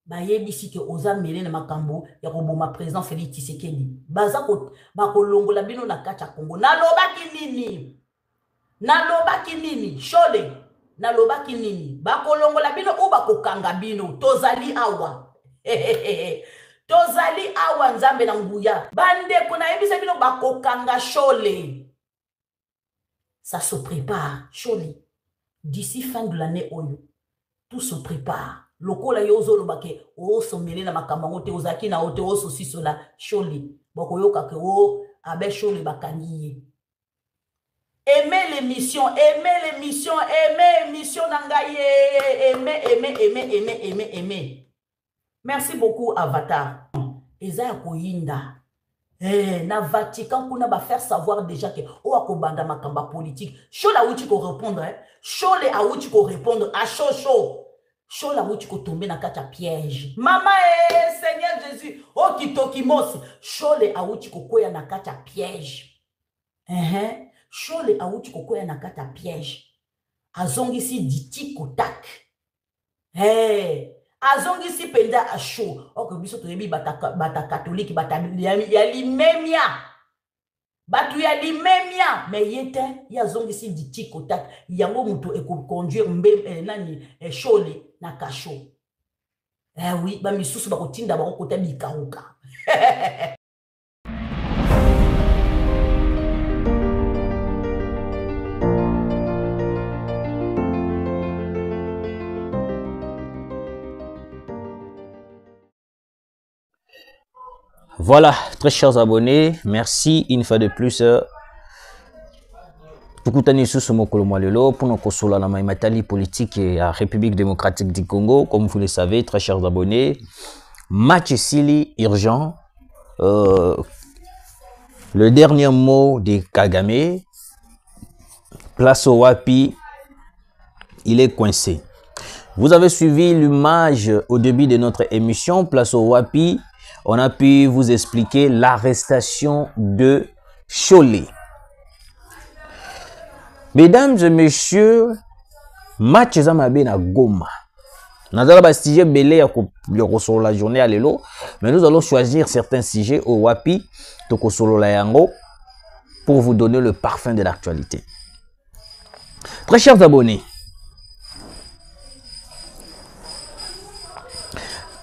bayebisi ke oza mele na makambo ya koboma président Félix Tshisekedi baza ko bakolongola bino na kati ya Congo. Nalobaki nini Shole, nalobaki nini bakolongola bino o bakokanga bino tozali awa tozali awa nzambe na nguya bandeko na yebisa bino bakokanga Shole. Ça se prépare Shole, d'ici fin de l'année oyo tout se prépare. Lokola yozo lobake o somele na makambo te ozaki na ote o sosiso la Shole boko yoka ke o abe Shole bakangiye. Aimez l'émission nangaye, aimez. Merci beaucoup Avatar. Eza koyinda. Na Vatican kuna ba faire savoir déjà que o akobanda makamba politique. Shole a wuti ko répondre, Shole a wuti ko répondre à chaud. Shole a wuti ko tomber na kati ya piège. Mama Seigneur Jésus, o kitoki mosi. Shole a wuti ko koya na kati ya piège. Shole a wuti ko koya na kati ya piège. Azongisi diti kotak. Azongisi penda a chaud. Ok, biso to yebi bata catholique bata ya limemia. Batu ya limemia. Mais yete ya zongisi diti kotak. Yango muto eko conduire nani Shole na kasho. Oui, ba misusu ba kotinda ba kota bikauka. Voilà, très chers abonnés, merci une fois de plus. Pour nous consoler la matali politique et la République démocratique du Congo, comme vous le savez, très chers abonnés, match Sili urgent. Le dernier mot de Kagame, place au Wapi, il est coincé. Vous avez suivi l'image au début de notre émission, place au Wapi. On a pu vous expliquer l'arrestation de Shole. Mesdames et messieurs, match Zamabe na Goma. Nous allons bastiger belé sur la journée à l'élo, mais nous allons choisir certains sujets au Wapi, toko solo la yango, pour vous donner le parfum de l'actualité. Très chers abonnés,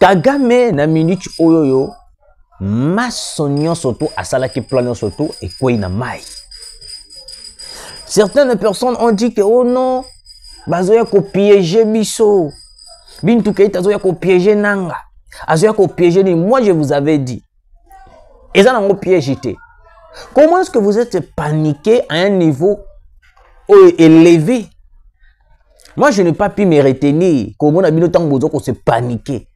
Kagame na minute oyoyo masonyo soto asalaki plano soto et quoi na mai. Certaines personnes ont dit que oh non, bazoya ko piéger biso. Bintu Keita zoya ko piéger nanga. Azoya ko piéger ni moi je vous avais dit. Et ça n'a pas piégé. Comment est-ce que vous êtes paniqué à un niveau élevé? Moi je n'ai pas pu me retenir. Comment on a bien autant besoin qu'on se paniquer.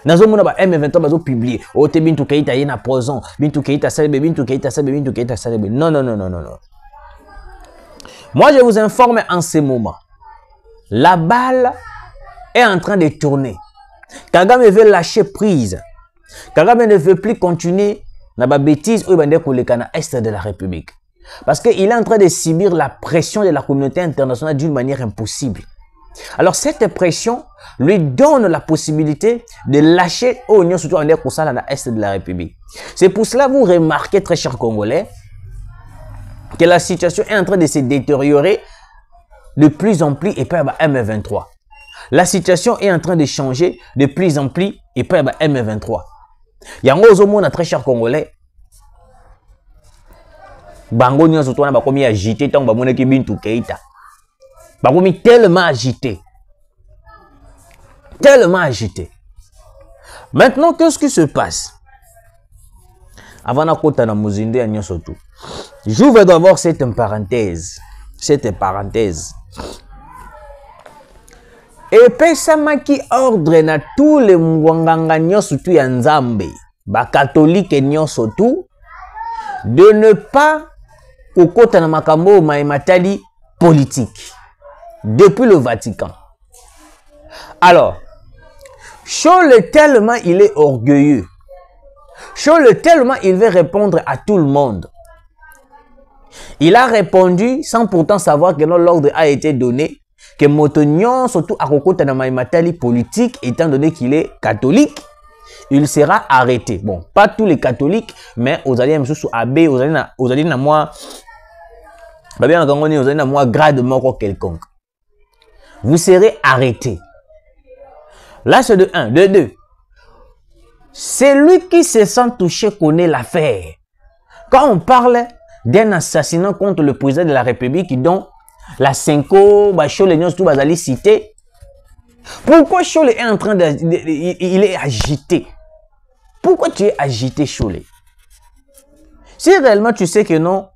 Nazo mona ba M23 bazo publier o te Bintu Keita yena prison Bintu Keita salbe Bintu Keita salbe. Non. Moi je vous informe en ce moment. La balle est en train de tourner. Kagame veut lâcher prise. Kagame ne veut plus continuer na ba bêtise ou bande ko lekana est de la République. Parce qu'il est en train de subir la pression de la communauté internationale d'une manière impossible. Alors cette pression lui donne la possibilité de lâcher au Union surtout en est de la République. C'est pour cela vous remarquez très chers Congolais que la situation est en train de se détériorer de plus en plus et pas M23. La situation est en train de changer de plus en plus et pas M23. Yango ozomo na très chers Congolais. Bango Union surtout na ba komi agité tant ba moneki Bintu Keita. Baroumi tellement agité. Maintenant, qu'est-ce qui se passe? Avant de côté na muzinde ya nyoso tout. J'ouvre d'abord cette parenthèse. Et pesama qui ordre na tous les mwanganga nyoso tout ya Nzambe, ba catholique nyoso tout, de ne pas kokota na makambo matali politique. Depuis le Vatican. Alors, Shole tellement il est orgueilleux. Shole tellement il veut répondre à tout le monde. Il a répondu sans pourtant savoir que l'ordre a été donné, que Motognon, surtout à Kokota na Matali politique, étant donné qu'il est catholique, il sera arrêté. Bon, pas tous les catholiques, mais aux alliés, sous abbé, aux alliés, na moi, bien entendu, aux alliés, na moi, grade mort quelconque. Vous serez arrêté. Là, c'est de 1. De 2. Celui qui se sent touché connaît l'affaire. Quand on parle d'un assassinat contre le président de la République, dont la Senko, Cholet, tout Bazali cité, pourquoi Cholet est en train de... Il est agité. Pourquoi tu es agité, Cholet? Si réellement tu sais que non,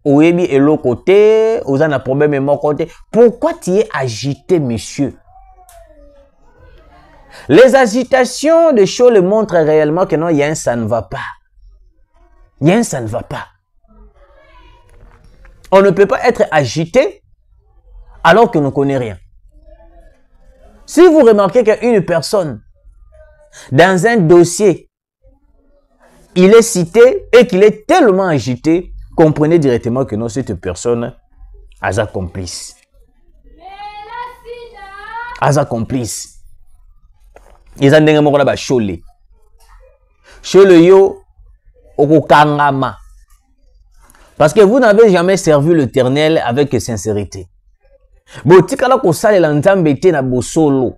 Oebi est l'autre côté, Ozana problème est mon côté, pourquoi tu es agité, monsieur? Les agitations de Cholet montrent réellement que non, il y a un ça ne va pas. Il y a un ça ne va pas. On ne peut pas être agité alors qu'on ne connaît rien. Si vous remarquez qu'une personne, dans un dossier, il est cité et qu'il est tellement agité, comprenez directement que non, cette personne a sa complice. A sa complice. Ils ont dit que Cholet. Cholet yo okokangama. Parce que vous n'avez jamais servi l'Éternel avec sincérité. Botikala ko salela nzambe te na bosolo.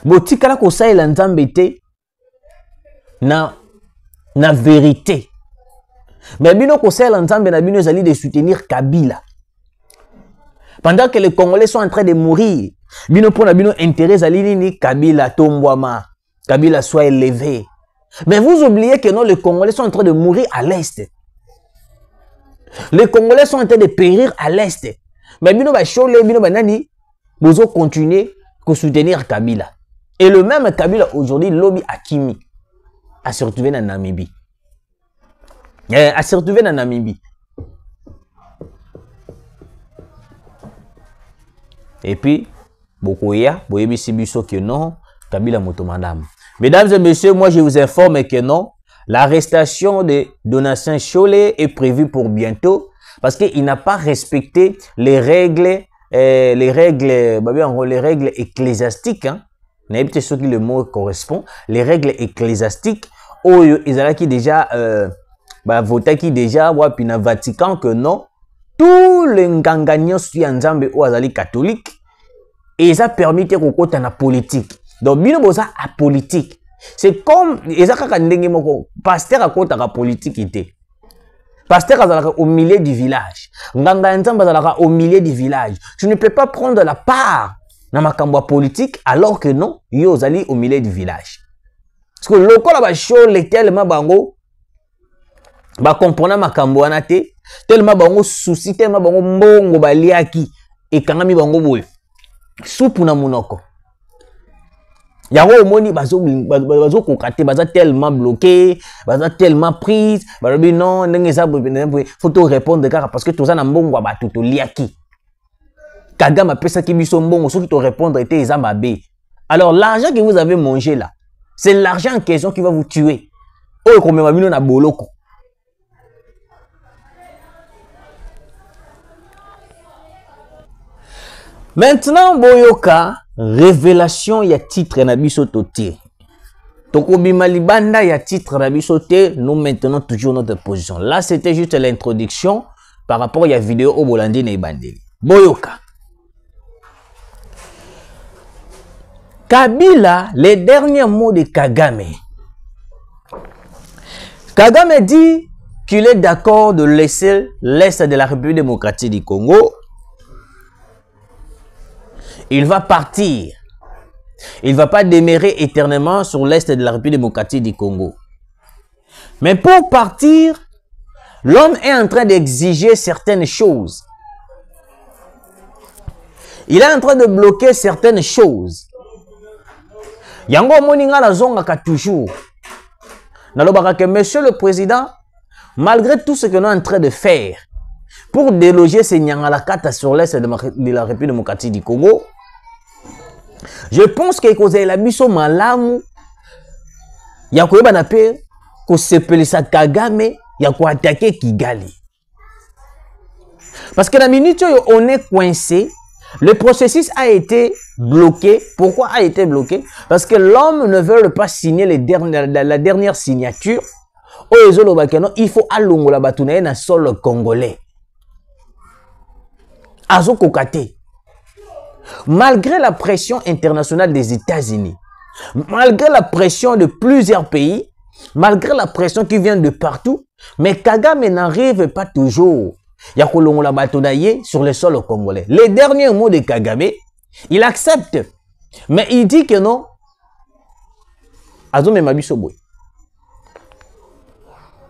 Botikala ko salela nzambe te na vérité. Mais bino ko salela nzambe na bino ezali de soutenir Kabila. Pendant que les Congolais sont en train de mourir, bino pour na bino intérêt ezali nini Kabila tombwama. Kabila soit élevé. Mais vous oubliez que non, les Congolais sont en train de mourir à l'Est. Les Congolais sont en train de périr à l'Est. Mais bino ba Cholet, bino ba nani, vous continuez à soutenir Kabila. Et le même Kabila aujourd'hui, lobby Akimi, a se retrouvé dans Namibie. A se retrouvé dans Namibie. Et puis, Bokoya, Boyebi Sibiso que non, Kabila Motomandam. Mesdames et messieurs, moi je vous informe que non, l'arrestation de Donatien Cholet est prévue pour bientôt parce qu'il n'a pas respecté les règles ecclésiastiques. Hein. N'importe ce qui le mot correspond. Les règles ecclésiastiques. Oh, ils ont qui déjà voté qui déjà puis dans Vatican que non, tous les nganganyos qui en Zambie ou azali catholique et ça permet que qu'on côté na politique. Donc bino boza a politique. C'est comme ezaka ndenge moko pasteur a côté la politique était. Pasteur azalaka au milieu du village. Nganga nzamba azalaka au milieu du village. Tu ne peux pas prendre la part dans makambo politique alors que non, yo zali au milieu du village. Parce que le lokola ba show les tellement bango ba comprendre makambo wana te, tellement bango souci tellement bango mbongo baliaki et kangami bango boye. Soupu na munoko. Yango omoni bazo kokate baza tellement bloqué, baza tellement prise, balobi non ndenge za faut te répondre car parce que toza na mbongo ba toto liaki. Kagame pesa ki biso mbongo soki to répondre était eza mabe. Alors l'argent que vous avez mangé là, c'est l'argent en question qui va vous tuer. Oh comme mabino na boloko. Maintenant, boyoka, révélation ya titre na biso toté. Tokobima libanda ya titre na biso te, nous maintenons toujours notre position. Là, c'était juste l'introduction par rapport à la vidéo au Bolandi na Ibandeli. Boyoka. Kabila, les derniers mots de Kagame. Kagame dit qu'il est d'accord de laisser l'Est de la République démocratique du Congo. Il va partir. Il ne va pas demeurer éternellement sur l'Est de la République démocratique du Congo. Mais pour partir, l'homme est en train d'exiger certaines choses. Il est en train de bloquer certaines choses. Yango moninga la zonga toujours. Nalobaka que monsieur le président, malgré tout ce que nous sommes en train de faire pour déloger ces nyangalakata sur l'Est de la République démocratique du Congo, je pense que cause la biso malamu ya ko yeba na pe ko sepelisa Kagame ya ko attaquer Kigali. Parce que la minute on est coincé, Le processus a été bloqué. Pourquoi a été bloqué? Parce que l'homme ne veut pas signer la dernière signature. Il faut alongola batunaye na sol congolais. Azo kokate. Malgré la pression internationale des États-Unis, malgré la pression de plusieurs pays, malgré la pression qui vient de partout, mais Kagame n'arrive pas toujours. Il y a kolongola batunaye sur le sol congolais. Les derniers mots de Kagame, il accepte. Mais il dit que non. Azo memabisobwe.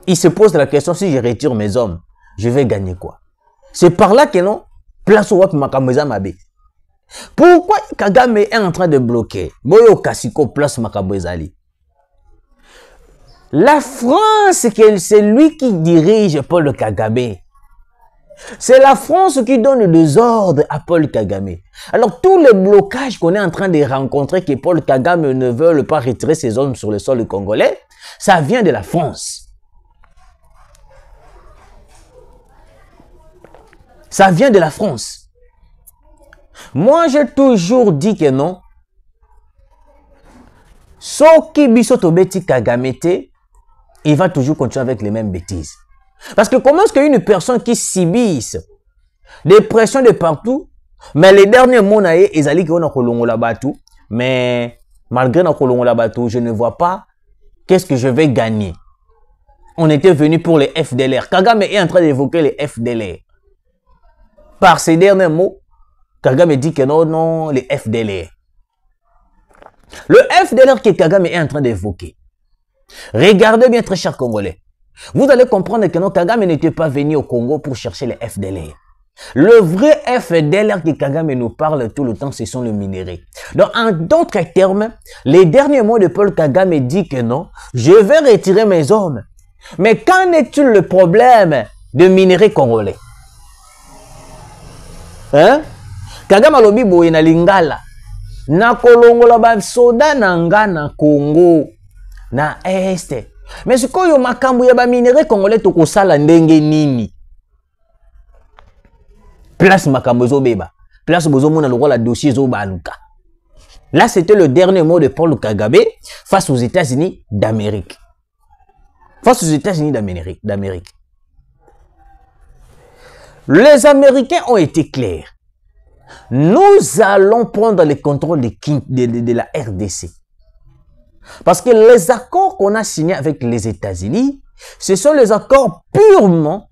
Il se pose la question, si je retire mes hommes, je vais gagner quoi? C'est par là que non, place au wap makamweza mabe. Pourquoi Kagame est en train de bloquer? Boyo Kasiko place makamwezali. La France, c'est lui qui dirige Paul Kagame. C'est la France qui donne des ordres à Paul Kagame. Alors, tous les blocages qu'on est en train de rencontrer, que Paul Kagame ne veut pas retirer ses hommes sur le sol congolais, ça vient de la France. Ça vient de la France. Moi, j'ai toujours dit que non. Soki biso tobeti Kagame te, il va toujours continuer avec les mêmes bêtises. Parce que comment est-ce qu'une personne qui subisse des pressions de partout, mais les derniers mots naïe, ils allaient qu'on a kolongo la batou, mais malgré na kolongo la batou, je ne vois pas qu'est-ce que je vais gagner. On était venu pour les FDLR. Kagame est en train d'évoquer les FDLR. Par ces derniers mots, Kagame dit que non, non, les FDLR. Le FDLR que Kagame est en train d'évoquer. Regardez bien, très chers Congolais. Vous allez comprendre que non, Kagame n'était pas venu au Congo pour chercher les FDLR. Le vrai FDLR que Kagame nous parle tout le temps, ce sont les minéraux. Donc, en d'autres termes, les derniers mots de Paul Kagame dit que non, je vais retirer mes hommes. Mais qu'en est-il le problème de minéraux congolais? Hein? Kagame alobi boye na lingala na kolongola ba soda na nga na Congo na este. Mais sikoyo makambo ya ba minéraux congolais tokosala ndenge nini? Place makambo zobeba. Place bozomona lokola dossier zobaluka. Là, c'était le dernier mot de Paul Kagame face aux États-Unis d'Amérique. Face aux États-Unis d'Amérique. Les Américains ont été clairs. Nous allons prendre le contrôle de la RDC. Parce que les accords qu'on a signés avec les États-Unis, ce sont les accords purement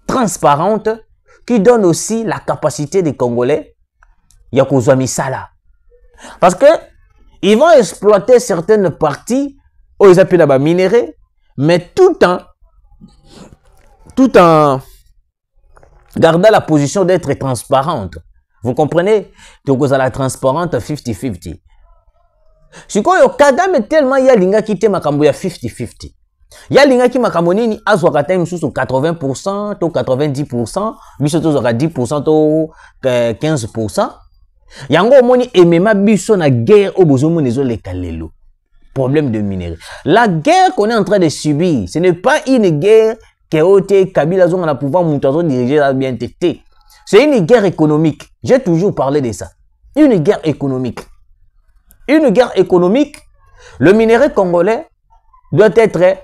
transparents qui donnent aussi la capacité des Congolais ya kozwa misala. Parce que ils vont exploiter certaines parties où ils appellent la minéraux, mais tout en gardant la position d'être transparente. Vous comprenez? Donc, vous avez la transparente 50-50. Si vous Kagame tellement il y a l'inga qui te makambo ya 50-50. Il y a l'inga qui makambo nini azwakata msusu 80% to 90%, biso to zaka 10% to 15%. Yango moni emema biso na guerre au bozomo nezo le kalelo. Problème de minerai. La guerre qu'on est en train de subir, ce n'est pas une guerre que Kabila Zonga na pouvoir diriger la bien tété. C'est une guerre économique. J'ai toujours parlé de ça. Une guerre économique. Une guerre économique. Le minerai congolais doit être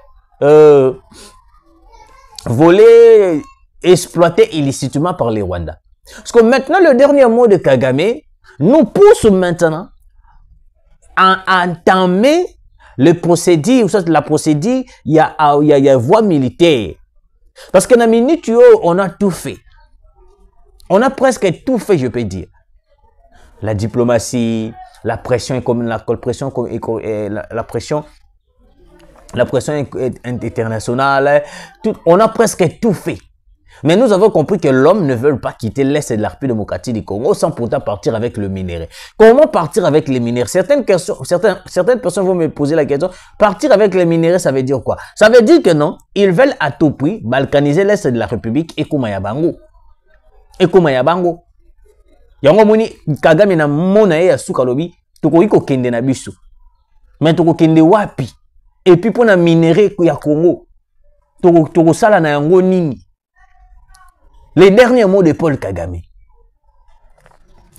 volé, exploité illicitement par les Rwandais. Parce que maintenant, le dernier mot de Kagame nous pousse maintenant à entamer le procédé, la procédure, il y a voie militaire. Parce que dans la minute, on a tout fait. On a presque tout fait, je peux dire. La diplomatie, la pression internationale, on a presque tout fait. Mais nous avons compris que l'homme ne veut pas quitter l'Est de la République démocratique du Congo sans pourtant partir avec le minerai. Comment partir avec les minéraux? Certaines personnes vont me poser la question, partir avec les minéraux, ça veut dire quoi? Ça veut dire que non, ils veulent à tout prix balkaniser l'Est de la République et Kumayabango. Yango moni Kagame na mona ya suka lobi, toko iko kende na biso. Mais toko kende wapi? Et puis pour na minerai ya Congo, toko sala na yango nini? Les derniers mots de Paul Kagame.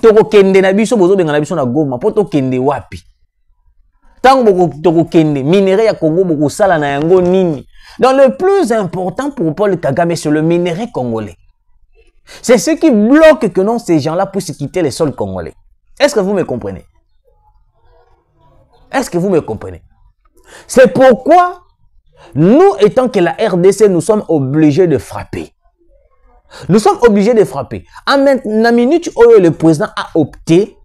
toko kende na biso bozo benga na biso na Goma po to kende wapi tango toko kende minerai ya Congo boko sala na yango nini. Donc le plus important pour Paul Kagame c'est le minerai congolais. C'est ce qui bloque que non ces gens-là puissent quitter les sols congolais. Est-ce que vous me comprenez? Est-ce que vous me comprenez? C'est pourquoi nous, étant que la RDC, nous sommes obligés de frapper. Nous sommes obligés de frapper. En la minute où le président a opté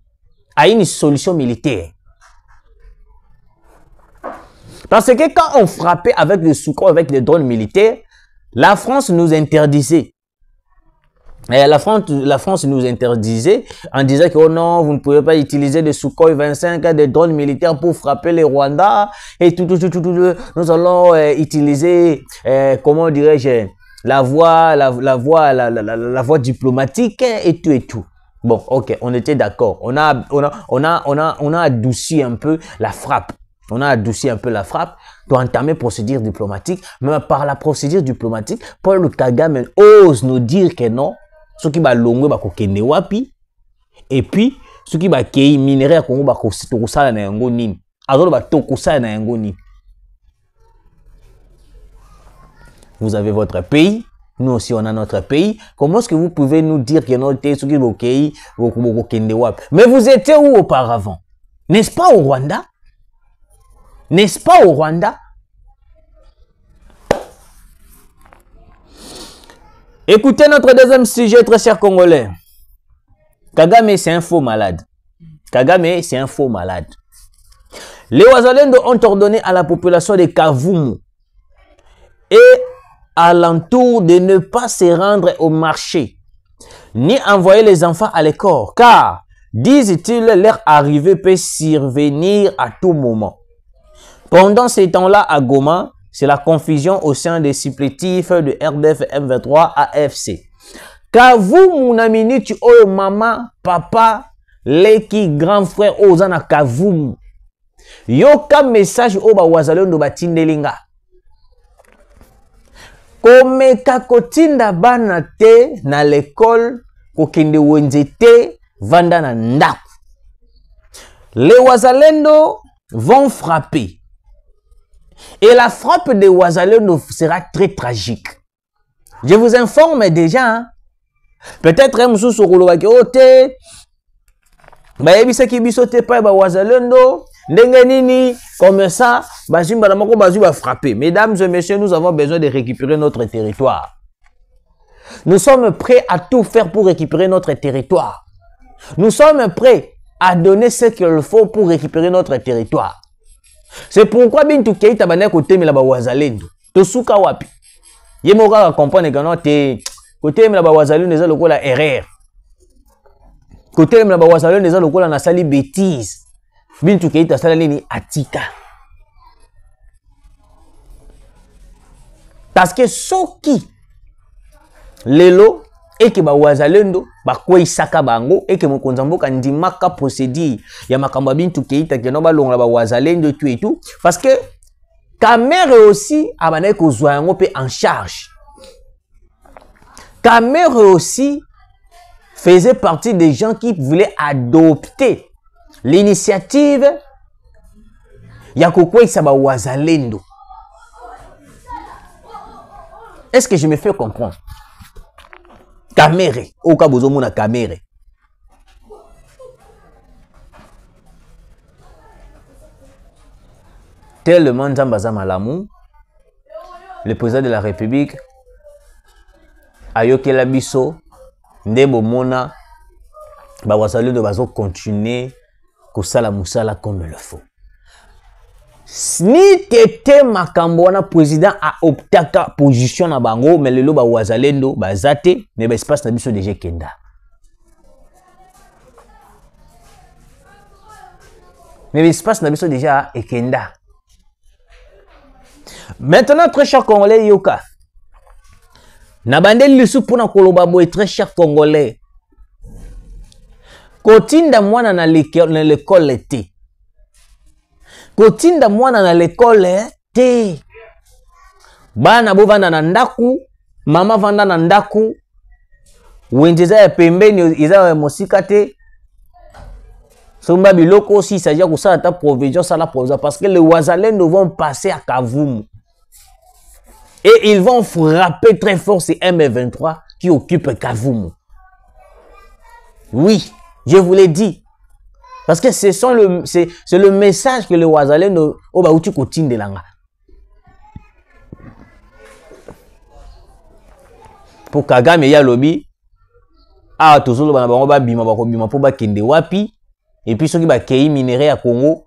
à une solution militaire. Parce que quand on frappait avec des Sukhoi, avec des drones militaires, la France nous interdisait. Et la France nous interdisait en disant que oh non, vous ne pouvez pas utiliser des Sukhoi 25, des drones militaires pour frapper les Rwandais et tout. Nous allons utiliser, comment dirais-je, la voie diplomatique et tout. Bon, ok, on était d'accord. On a adouci un peu la frappe. On a adouci un peu la frappe pour entamer procédure diplomatique. Mais par la procédure diplomatique, Paul Kagame ose nous dire que non. Ce qui va longue ba kokende wapi et puis ce qui va kei minerai Congo ba ko sala na yango nini azolo ba toko sala na yango nini. Vous avez votre pays, nous aussi on a notre pays. Comment est-ce que vous pouvez nous dire que notre ce qui va kei kokende wapi? Mais vous étiez où auparavant? N'est-ce pas au Rwanda? N'est-ce pas au Rwanda? Écoutez notre deuxième sujet, très cher Congolais. Kagame, c'est un faux malade. Kagame, c'est un faux malade. Les Wazalendo ont ordonné à la population de Kavumu et alentour de ne pas se rendre au marché, ni envoyer les enfants à l'école, car, disent-ils, leur arrivée peut survenir à tout moment. Pendant ces temps-là, à Goma, c'est la confusion au sein des supplétifs de RDF M23 AFC. Car vous, mon ami, tu as maman, papa, leki, grand frère, ozana kavumu. Yoka message au Wazalendo batindelinga. Komeka kotinda bana te na l'école, kokende wenze te, vanda na ndaku. Les Wazalendo vont frapper. Et la frappe de Wazalendo sera très tragique. Je vous informe déjà. Hein? Peut-être un moussou sur le wakote. Baebisa ki bisote pa ba Wazalendo. Ndengenini comme ça. Bazimba namako bazu va frapper. Mesdames et messieurs, nous avons besoin de récupérer notre territoire. Nous sommes prêts à tout faire pour récupérer notre territoire. Nous sommes prêts à donner ce qu'il faut pour récupérer notre territoire. C'est pourquoi Bintou Keïta bana côté mais la Wazalendo. To suka wapi. Yemoka comprendre que non te côté mais la Wazalendo les loko la erreur. Côté mais la Wazalendo les loko la na sali bêtise. Bintou Keïta sala nini atika. Parce que soki lelo et que ba Wazalendo ba kwa isaka bango et que mokonza mboka ndimaka procédure ya makambo Bintou Keïta ke no ba longa ba Wazalendo tout et tout parce que Kamere aussi abana ko zwa yango pe en charge. Kamere aussi faisait partie des gens qui voulaient adopter l'initiative ya kokwa isaba Wazalendo. Est-ce que je me fais comprendre? Kamere, au cas où na Kamere. Tellement Nzambaza Malamu, le président de la République, Ayoke Labiso, Ndebo Mona, Wazalendo bazo continuer kosala musala comme il le faut. Ni tete makambona président a optaka position na bango mais lelo ba Wazalendo bazate mais ba espace na biso déjà kenda. Mais espace na biso déjà ekenda. Maintenant très cher Congolais yoka. Na bandeli lisu pona koloba boy très cher Congolais. Kotinda mwana na l'école te. Kotinda mwana na l'école te. Bana bo vanda na ndaku, mama vanda na ndaku. Wenjeza ya pembeni iza ya mosika te. Somba biloko aussi, il s'agit de ça, la provision, ça la provision, parce que les Wazalendo vont passer à Kavumu. Et ils vont frapper très fort ces M23 qui occupent Kavumu. Oui, je vous l'ai dit. Parce que c'est le message que les Wazalendo au Baouti Kotine de Langa. Pour Kagame, il y a lobby. Ah, tout ça, on va bima pour bakende wapi. Et puis ceux qui va kei minerai à Congo,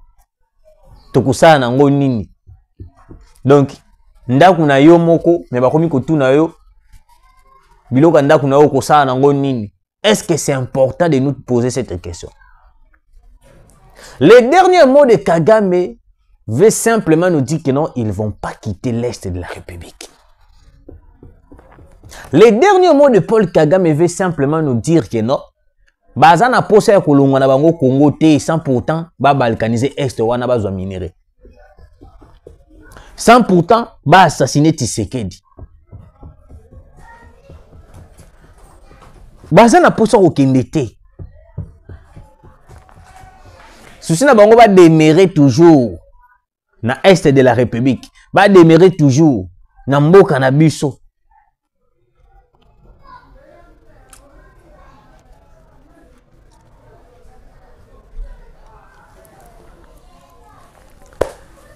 tokusa nango nini. Donc, ndaku na yo moko, mais bakomi kotuna yo. Biloka ndaku na yo kosa nango nini. Est-ce que c'est important de nous poser cette question? Les derniers mots de Kagame veulent simplement nous dire que non, ils ne vont pas quitter l'Est de la République. Les derniers mots de Paul Kagame veulent simplement nous dire que non, bazana posa ya kolongwa na bango Congo te sans pourtant ba balkaniser Est wana bazwa minéré. Sans pourtant ba assassiner Tshisekedi. Bazana posa kokende te. Souci na bango va demeurer toujours na Est de la République. Va demeurer toujours na mboka na biso.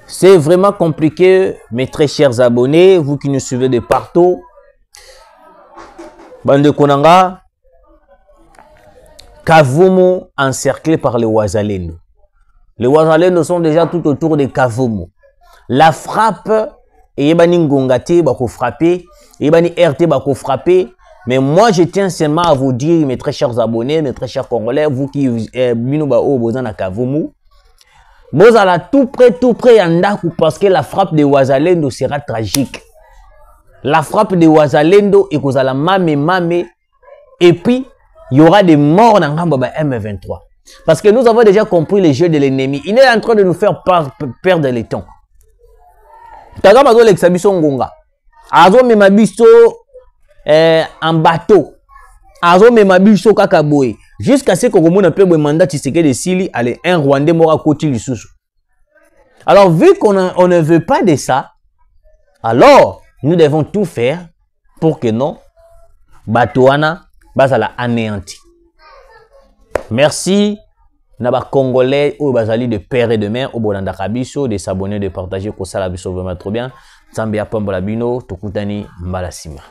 C'est vraiment compliqué, mes très chers abonnés, vous qui nous suivez de partout. Bande Konanga, Kavumu encerclé par les Wazalendo. Les Wazalendo sont déjà tout autour de Kavumu. La frappe, et Yebani Ngongate bako frapper, Yebani RT bako frapper. Mais moi, je tiens seulement à vous dire, mes très chers abonnés, mes très chers Congolais, vous qui binuba o bozan à Kavumu, bozala tout près yandaku parce que la frappe de Wazalendo sera tragique. La frappe de Wazalendo et kozala mame et puis il y aura des morts dans M23. Parce que nous avons déjà compris les jeux de l'ennemi. Il est en train de nous faire perdre le temps. Kagame azo l'exabiso ngonga. Azo memabiso en bateau. Azo memabiso kakaboe. Jusqu'à ce que Komona peut le mandat Tshisekedi de Sili, allez, un Rwandais mort à côté du sous. Alors, vu qu'on ne veut pas de ça, alors, nous devons tout faire pour que non, Batouana, Bazala anéanti. Merci, Naba Congolais, ou Bazali de père et de mère, au Bolanda Kabiso, de s'abonner, de partager, pour ça la biso vraiment trop bien. Zambia Pambolabino, Tokutani, Malasima.